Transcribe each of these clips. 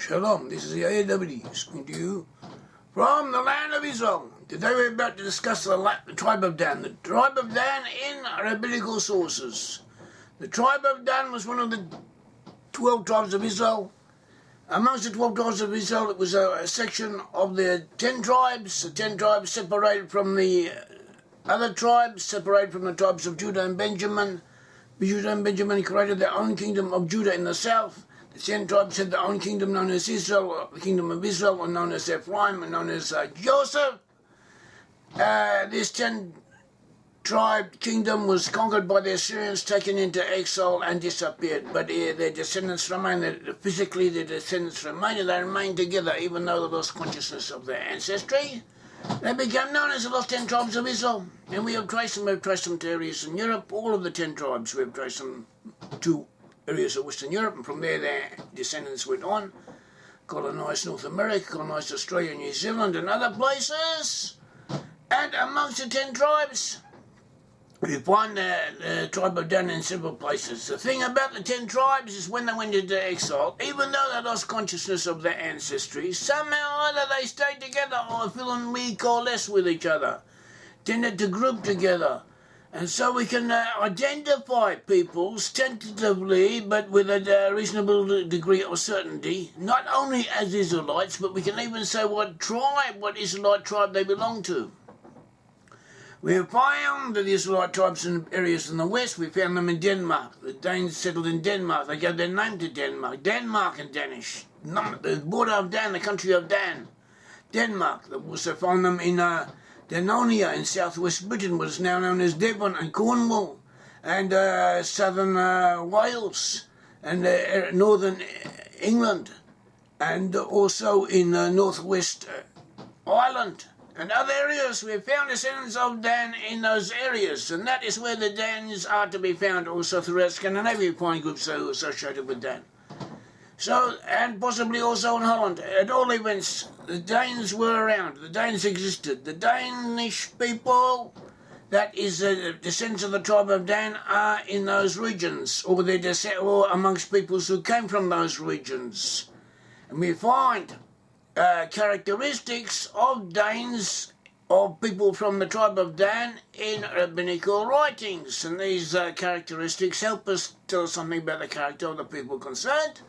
Shalom, this is Yair Davidiy speaking to you from the land of Israel. Today we're about to discuss the tribe of Dan. The tribe of Dan in Rabbinical sources. The tribe of Dan was one of the 12 tribes of Israel. Amongst the 12 tribes of Israel, it was a section of the 10 tribes. The 10 tribes separated from the other tribes, separated from the tribes of Judah and Benjamin. Judah and Benjamin created their own kingdom of Judah in the south. The 10 tribes had their own kingdom known as Israel, or the kingdom of Israel, or known as Ephraim, and known as Joseph. This 10 tribe kingdom was conquered by the Assyrians, taken into exile and disappeared. But their descendants remained, physically their descendants remained, and they remained together even though they lost consciousness of their ancestry. They became known as the lost 10 tribes of Israel. And we have traced them to areas in Europe. All of the 10 tribes, we have traced them to areas of Western Europe, and from there their descendants went on, colonised North America, colonised Australia, New Zealand and other places. And amongst the 10 tribes, we find the tribe of Dan in several places. The thing about the 10 tribes is when they went into exile, even though they lost consciousness of their ancestry, somehow either they stayed together or feeling we coalesce with each other, tended to group together. And so we can identify peoples tentatively, but with a reasonable degree of certainty, not only as Israelites, but we can even say what Israelite tribe they belong to. We have found the Israelite tribes in areas in the west. We found them in Denmark. The Danes settled in Denmark. They gave their name to Denmark. Denmark in Danish. The border of Dan, the country of Dan. Denmark. We also found them in Danonia in southwest Britain, what is now known as Devon and Cornwall, and southern Wales, and northern England, and also in northwest Ireland. And other areas, we have found descendants of Dan in those areas, and that is where the Danes are to be found also throughout Scandinavia. We find groups associated with Dan. So, and possibly also in Holland. At all events, the Danes were around. The Danes existed. The Danish people, that is the descendants of the tribe of Dan, are in those regions, or amongst peoples who came from those regions. And we find characteristics of Danes, of people from the tribe of Dan, in rabbinical writings. And these characteristics help us tell us something about the character of the people concerned.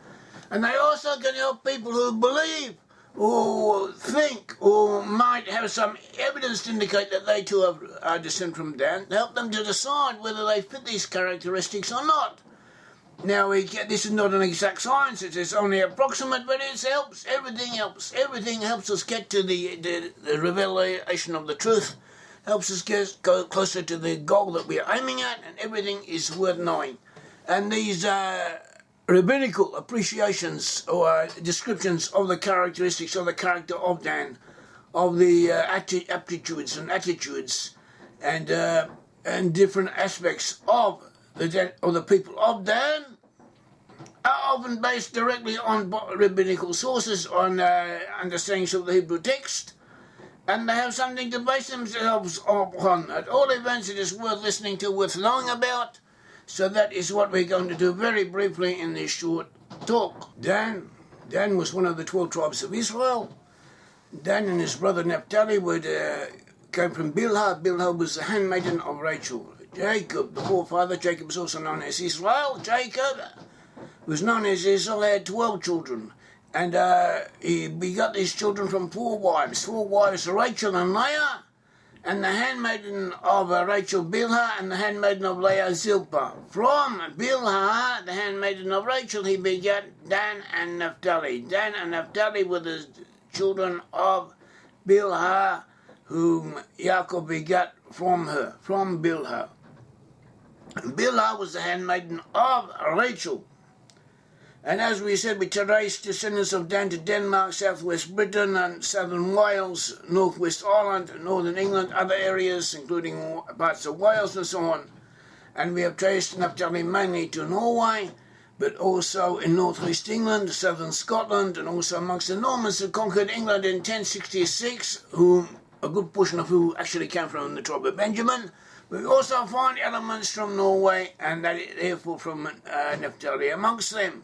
And they also can help people who believe or think or might have some evidence to indicate that they too are descended from Dan, to help them to decide whether they fit these characteristics or not. Now, this is not an exact science, it is only approximate, but it helps. Everything helps. Everything helps us get to the revelation of the truth, helps us go closer to the goal that we are aiming at, and everything is worth knowing. And these rabbinical appreciations or descriptions of the characteristics of the character of Dan, of the aptitudes and attitudes, and different aspects of the people of Dan, are often based directly on rabbinical sources, on understandings of the Hebrew text, and they have something to base themselves upon. At all events, it is worth listening to, worth knowing about. So that is what we're going to do very briefly in this short talk. Dan was one of the 12 tribes of Israel. Dan and his brother Naphtali came from Bilhah. Bilhah was the handmaiden of Rachel. Jacob, the forefather, Jacob was also known as Israel. Jacob was known as Israel, had 12 children. And he begot these children from 4 wives. 4 wives, Rachel and Leah. And the handmaiden of Rachel, Bilhah, and the handmaiden of Leah, Zilpah. From Bilhah, the handmaiden of Rachel, he begat Dan and Naphtali. Dan and Naphtali were the children of Bilhah, whom Yaakov begat from her, from Bilhah. Bilhah was the handmaiden of Rachel. And as we said, we traced descendants of Dan to Denmark, southwest Britain, and southern Wales, northwest Ireland, northern England, other areas, including parts of Wales and so on. And we have traced Naphtali mainly to Norway, but also in northwest England, southern Scotland, and also amongst the Normans who conquered England in 1066, a good portion of who actually came from the tribe of Benjamin. We also find elements from Norway, and that therefore from Naphtali amongst them.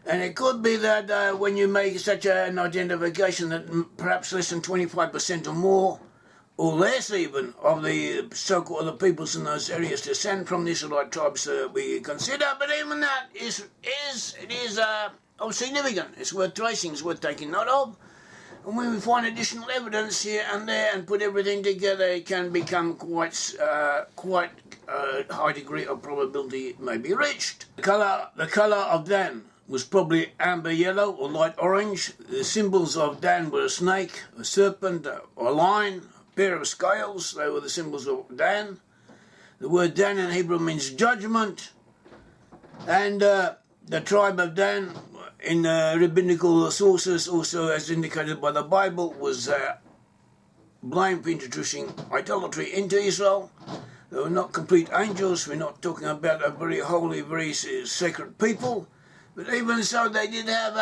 And it could be that when you make such an identification that perhaps less than 25% or more, or less even, of the so-called the peoples in those areas descend from the Israelite tribes we consider, but even that is of significance. It's worth tracing, it's worth taking note of. And when we find additional evidence here and there and put everything together, it can become quite high degree of probability may be reached. The colour of Dan was probably amber yellow or light orange. The symbols of Dan were a snake, a serpent, a lion, a pair of scales. They were the symbols of Dan. The word Dan in Hebrew means judgment. And the tribe of Dan in rabbinical sources, also as indicated by the Bible, was blamed for introducing idolatry into Israel. They were not complete angels. We're not talking about a very holy, very sacred people. But even so, they did have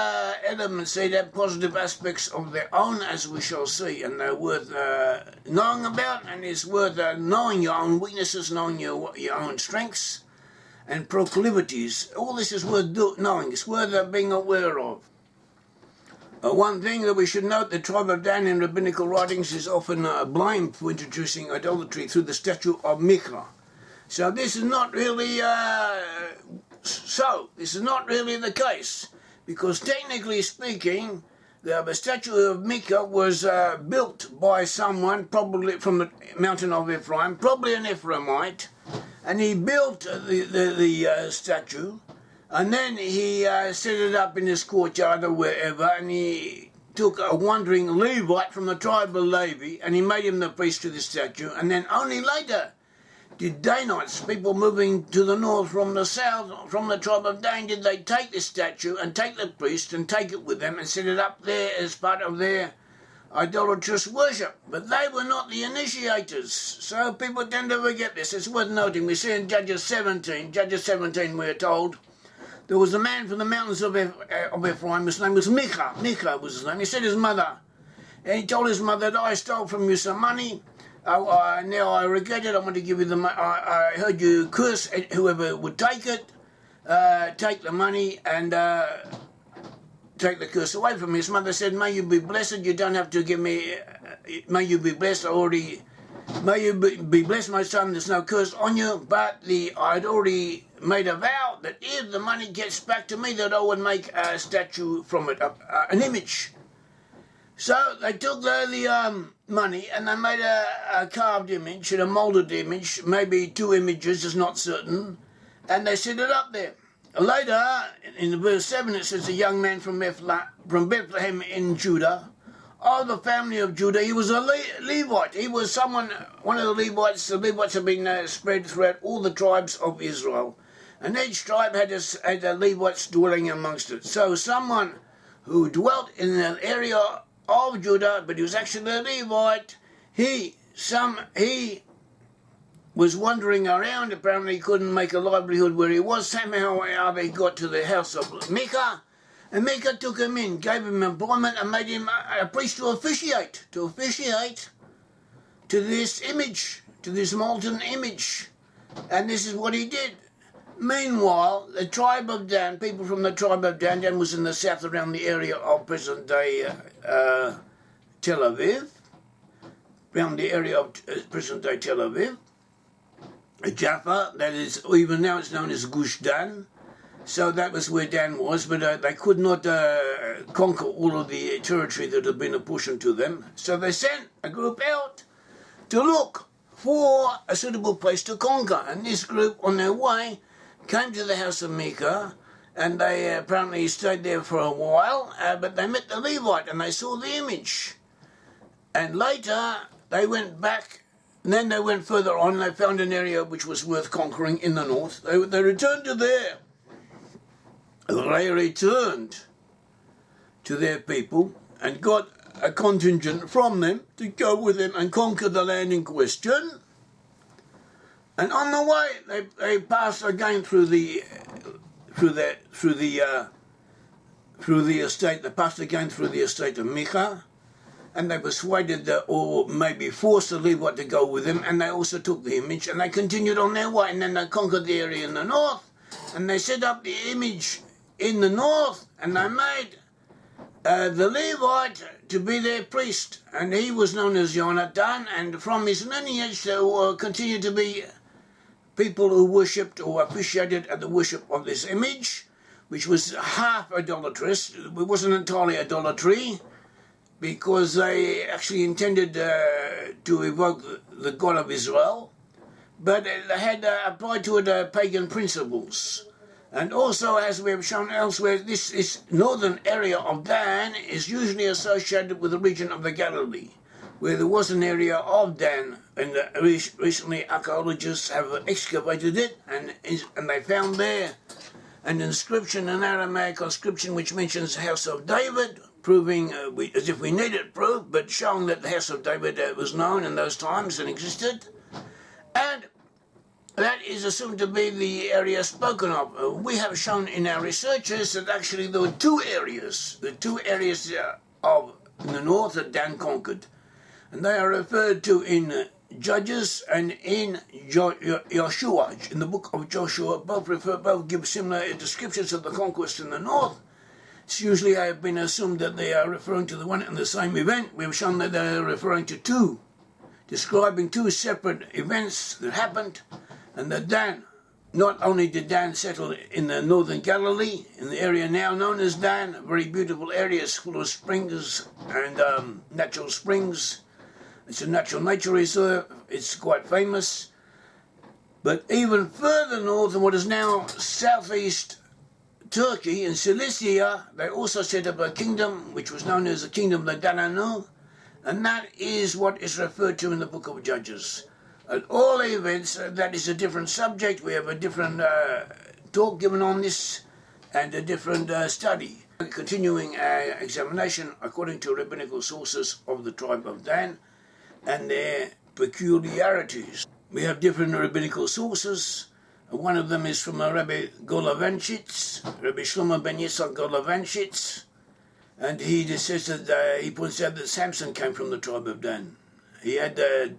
elements, they had positive aspects of their own, as we shall see, and they're worth knowing about, and it's worth knowing your own weaknesses, knowing your own strengths and proclivities. All this is worth knowing, it's worth being aware of. One thing that we should note, the tribe of Dan in rabbinical writings is often blamed for introducing idolatry through the statue of Micah. So this is not really this is not really the case, because technically speaking, the statue of Micah was built by someone, probably from the mountain of Ephraim, probably an Ephraimite, and he built the statue, and then he set it up in his courtyard or wherever, and he took a wandering Levite from the tribe of Levi, and he made him the priest to the statue, and then only later did Danites, people moving to the north from the south, from the tribe of Dan, did they take this statue and take the priest and take it with them and set it up there as part of their idolatrous worship. But they were not the initiators, so people tend to forget this. It's worth noting. We see in Judges 17, we're told, there was a man from the mountains of Ephraim, his name was Micah. Micah was his name. He said his mother, and he told his mother that I stole from you some money. Now I regret it. I'm going to give you the money. I heard you curse whoever would take it, take the money, and take the curse away from me. His mother said, "May you be blessed. You don't have to give me. May you be blessed. May you be blessed, my son. There's no curse on you. But I'd already made a vow that if the money gets back to me, that I would make a statue from it, an image." So they took the money and they made a carved image and a moulded image, maybe two images, is not certain, and they set it up there. Later, in verse 7, it says, a young man from Bethlehem in Judah, of the family of Judah. He was a Levite. He was one of the Levites. The Levites have been spread throughout all the tribes of Israel, and each tribe had Levites dwelling amongst it. So someone who dwelt in an area of Judah, but he was actually a Levite, he was wandering around. Apparently he couldn't make a livelihood where he was. Somehow they got to the house of Micah, and Micah took him in, gave him employment, and made him a priest to officiate to this image, to this molten image. And this is what he did. Meanwhile, the tribe of Dan, people from the tribe of Dan, Dan was in the south around the area of present-day Tel Aviv, around the area of present-day Tel Aviv, Jaffa, that is, even now it's known as Gush Dan. So that was where Dan was, but they could not conquer all of the territory that had been apportioned to them. So they sent a group out to look for a suitable place to conquer. And this group, on their way, came to the house of Micah, and they apparently stayed there for a while, but they met the Levite and they saw the image. And later they went back, and then they went further on, and they found an area which was worth conquering in the north. They returned to there. They returned to their people and got a contingent from them to go with them and conquer the land in question. And on the way, they passed again through the estate. They passed again through the estate of Micah, and they persuaded or maybe forced the Levite to go with them. And they also took the image, and they continued on their way. And then they conquered the area in the north, and they set up the image in the north, and they made the Levite to be their priest, and he was known as Jonathan, and from his lineage there will continue to be people who worshipped or appreciated at the worship of this image, which was half idolatrous. It wasn't entirely idolatry, because they actually intended to evoke the God of Israel, but they had applied to it pagan principles. And also, as we have shown elsewhere, this northern area of Dan is usually associated with the region of the Galilee, where there was an area of Dan, and recently archaeologists have excavated it, and they found there an inscription, an Aramaic inscription, which mentions the house of David, proving, as if we needed proof, but showing that the house of David was known in those times and existed. And that is assumed to be the area spoken of. We have shown in our researches that actually there were two areas, the two areas of in the north that Dan conquered. And they are referred to in Judges and in Joshua, in the book of Joshua. Both give similar descriptions of the conquest in the north. It's usually have been assumed that they are referring to the one and the same event. We've shown that they are referring to two, describing two separate events that happened, and that Dan, not only did Dan settle in the northern Galilee, in the area now known as Dan, a very beautiful area full of springs and natural springs. It's a natural nature reserve. It's quite famous. But even further north in what is now southeast Turkey, in Cilicia, they also set up a kingdom which was known as the kingdom of Dan-1, and that is what is referred to in the book of Judges. At all events, that is a different subject. We have a different talk given on this and a different study. Continuing our examination according to rabbinical sources of the tribe of Dan and their peculiarities. We have different rabbinical sources. One of them is from Rabbi Golovenshitz, Rabbi Shlomo ben Yitzhak Golovenshitz, and he says that he points out that Samson came from the tribe of Dan.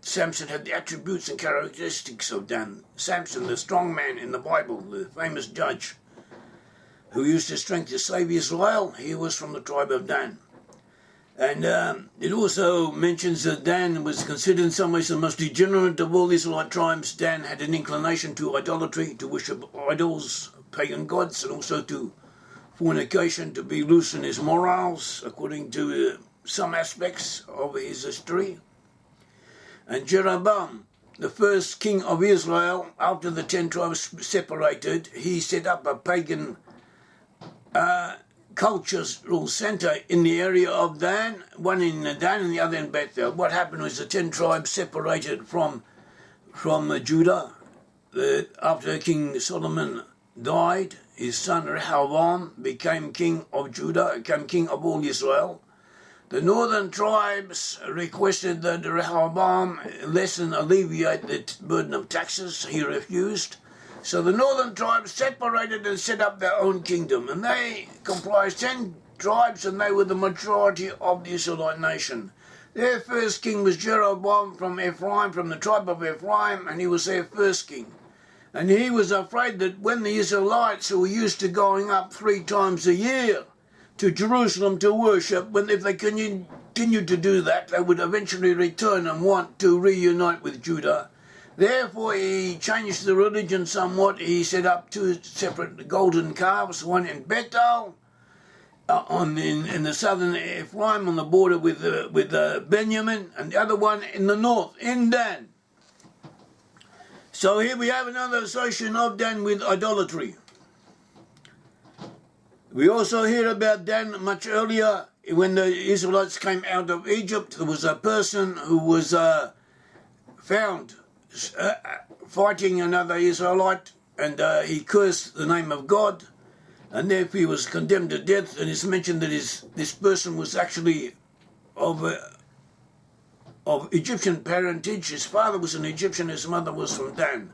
Samson had the attributes and characteristics of Dan. Samson, the strong man in the Bible, the famous judge, who used his strength to save Israel, he was from the tribe of Dan. And it also mentions that Dan was considered in some ways the most degenerate of all the Israelite tribes. Dan had an inclination to idolatry, to worship idols, pagan gods, and also to fornication, to be loose in his morals, according to some aspects of his history. And Jeroboam, the first king of Israel, after the 10 tribes separated, he set up a pagan cultural center in the area of Dan, one in Dan and the other in Bethel. What happened was the 10 tribes separated from Judah. After King Solomon died, his son Rehoboam became king of Judah, became king of all Israel. The northern tribes requested that Rehoboam alleviate the burden of taxes. He refused. So the northern tribes separated and set up their own kingdom. And they comprised 10 tribes, and they were the majority of the Israelite nation. Their first king was Jeroboam from Ephraim, from the tribe of Ephraim, and he was their first king. And he was afraid that when the Israelites, who were used to going up 3 times a year to Jerusalem to worship, if they continued to do that, they would eventually return and want to reunite with Judah. Therefore, he changed the religion somewhat. He set up 2 separate golden calves, one in Bethel, in the southern Ephraim, on the border with Benjamin, and the other one in the north, in Dan. So here we have another association of Dan with idolatry. We also hear about Dan much earlier. When the Israelites came out of Egypt, there was a person who was found fighting another Israelite, and he cursed the name of God, and therefore he was condemned to death. And it's mentioned that this person was actually of Egyptian parentage. His father was an Egyptian, his mother was from Dan.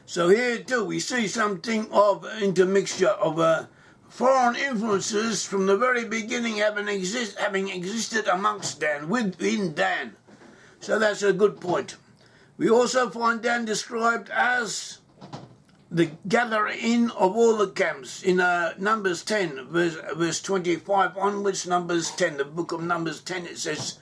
So here too we see something of intermixture of foreign influences from the very beginning having existed amongst Dan, within Dan. So that's a good point. We also find Dan described as the gathering in of all the camps. In Numbers 10, verse 25 onwards, Numbers 10, the book of Numbers 10, it says,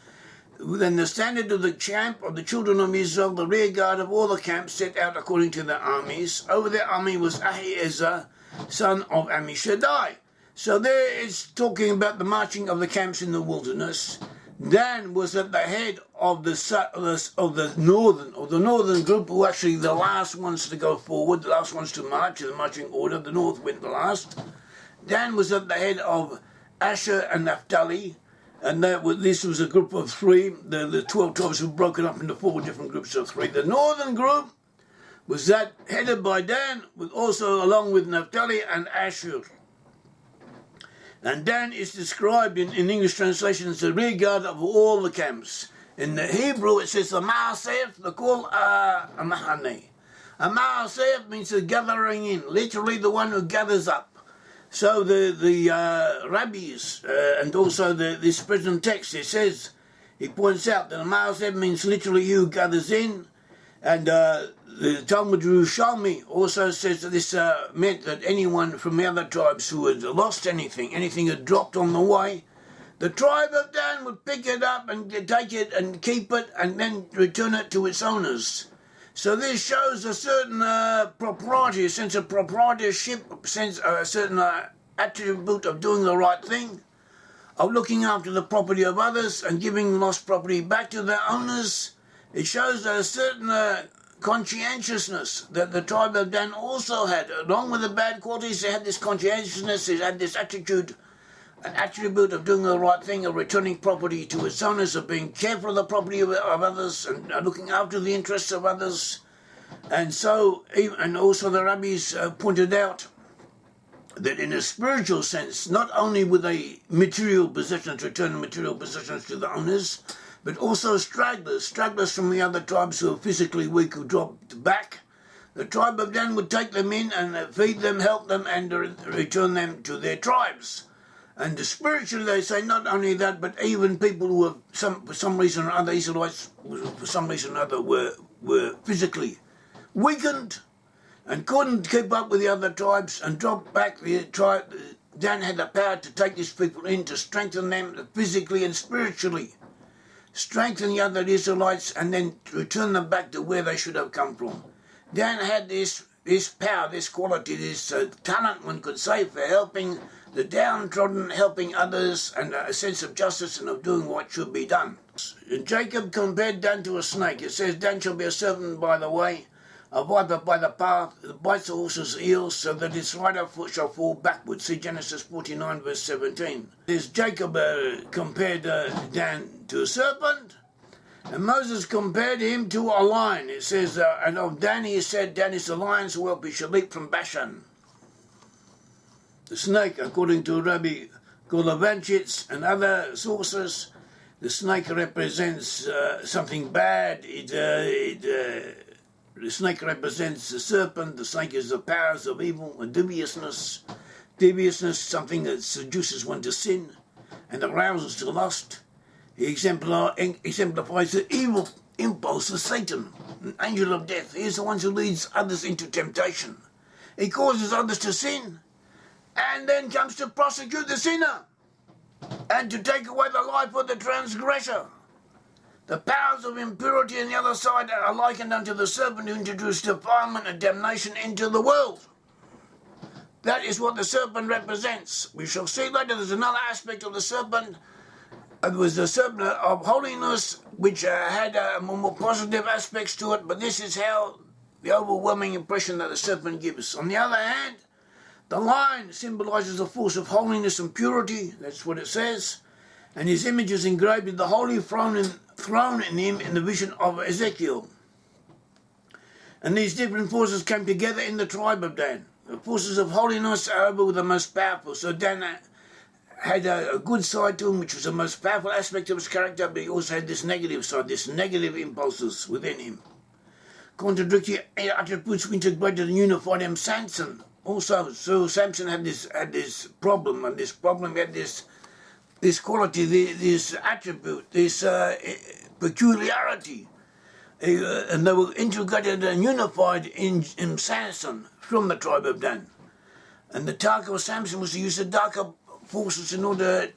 then the standard of the camp of the children of Israel, the rear guard of all the camps, set out according to their armies. Over their army was Ahiezer, son of Ammishaddai. So there it's talking about the marching of the camps in the wilderness. Dan was at the head of the northern group, who were actually the last ones to go forward, the last ones to march in the marching order. The north went the last. Dan was at the head of Asher and Naphtali, and this was a group of three. The 12 tribes were broken up into 4 different groups of 3. The northern group was that headed by Dan, also along with Naphtali and Asher. And Dan is described in English translation as the rear guard of all the camps. In the Hebrew it says the Ma'asef, the call a Mahane. A Ma'asef means the gathering in, literally the one who gathers up. So the Rabbis and also this present text, it says, he points out that a Ma'asef means literally who gathers in, and the Talmud Yerushalmi also says that this meant that anyone from the other tribes who had lost anything had dropped on the way, the tribe of Dan would pick it up and take it and keep it and then return it to its owners. So this shows a certain propriety, a sense of proprietorship, a certain attribute of doing the right thing, of looking after the property of others and giving lost property back to their owners. It shows a certain conscientiousness that the tribe of Dan also had. Along with the bad qualities, they had this conscientiousness, they had this attitude, an attribute of doing the right thing, of returning property to its owners, of being careful of the property of others, and looking after the interests of others. And so, and also the rabbis pointed out that in a spiritual sense, not only were they material possessions, returning material possessions to the owners, but also stragglers from the other tribes who were physically weak, who dropped back. The tribe of Dan would take them in and feed them, help them, and return them to their tribes. And spiritually, they say not only that, but even people who were, for some reason or other, Israelites, for some reason or other, were physically weakened and couldn't keep up with the other tribes and dropped back. The tribe, Dan had the power to take these people in, to strengthen them physically and spiritually, strengthen the other Israelites, and then return them back to where they should have come from. Dan had this power, this quality, this talent, one could say, for helping the downtrodden, helping others, and a sense of justice and of doing what should be done. And Jacob compared Dan to a snake. It says, Dan shall be a serpent by the way, a viper by the path, that bites the horse's heels, so that its rider foot shall fall backwards. See Genesis 49, verse 17. There's Jacob compared Dan to a serpent, and Moses compared him to a lion. It says, and of Dan he said, Dan is the lion's whelp, he shall leap from Bashan. The snake, according to Rabbi Golovanchitz and other sources, the snake represents something bad. The snake represents the serpent. The snake is the powers of evil and deviousness. Deviousness, something that seduces one to sin and arouses to lust. He exemplifies the evil impulse of Satan, an angel of death. He is the one who leads others into temptation. He causes others to sin and then comes to prosecute the sinner and to take away the life of the transgressor. The powers of impurity on the other side are likened unto the serpent who introduced defilement and damnation into the world. That is what the serpent represents. We shall see later there's another aspect of the serpent. It was the serpent of holiness, which had more positive aspects to it, but this is how the overwhelming impression that the serpent gives. On the other hand, the lion symbolizes the force of holiness and purity. That's what it says. And his image is engraved in the holy throne in him in the vision of Ezekiel. And these different forces came together in the tribe of Dan. The forces of holiness, however, were the most powerful. So Dan had a good side to him, which was the most powerful aspect of his character, but he also had this negative side, this negative impulses within him. Contradictory attributes were integrated and unified him. Samson also. So Samson had this problem, and this problem had this quality, this attribute, this peculiarity. and they were integrated and unified in Samson from the tribe of Dan. And the task of Samson was to use the darker forces in order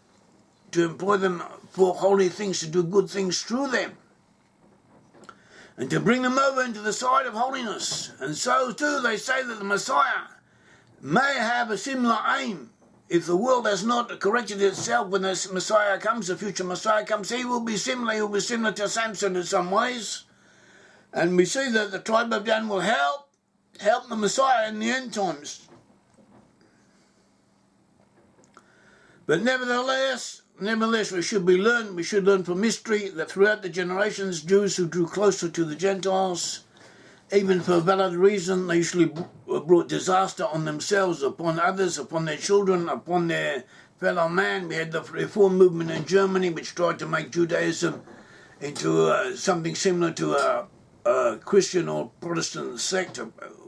to employ them for holy things, to do good things through them, and to bring them over into the side of holiness. And so too they say that the Messiah may have a similar aim. If the world has not corrected itself when the Messiah comes, the future Messiah comes, he will be similar to Samson in some ways. And we see that the tribe of Dan will help the Messiah in the end times. But nevertheless, we should learn from history that throughout the generations, Jews who drew closer to the Gentiles, even for a valid reason, they usually brought disaster on themselves, upon others, upon their children, upon their fellow man. We had the Reform movement in Germany, which tried to make Judaism into something similar to a Christian or Protestant sect,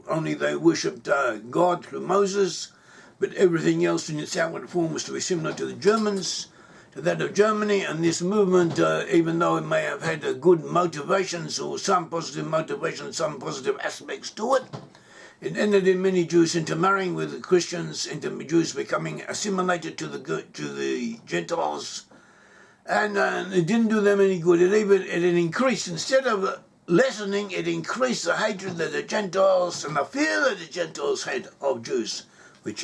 only they worshipped God through Moses, but everything else in its outward form was to be similar to the Germans, to that of Germany. And this movement, even though it may have had good motivations or some positive motivations, some positive aspects to it, it ended in many Jews intermarrying with the Christians, into Jews becoming assimilated to the Gentiles, and it didn't do them any good. It increased, instead of lessening, it increased the hatred that the Gentiles and the fear that the Gentiles had of Jews, which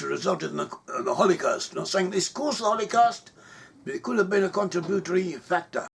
resulted in the Holocaust. I'm not saying this caused the Holocaust, but it could have been a contributory factor.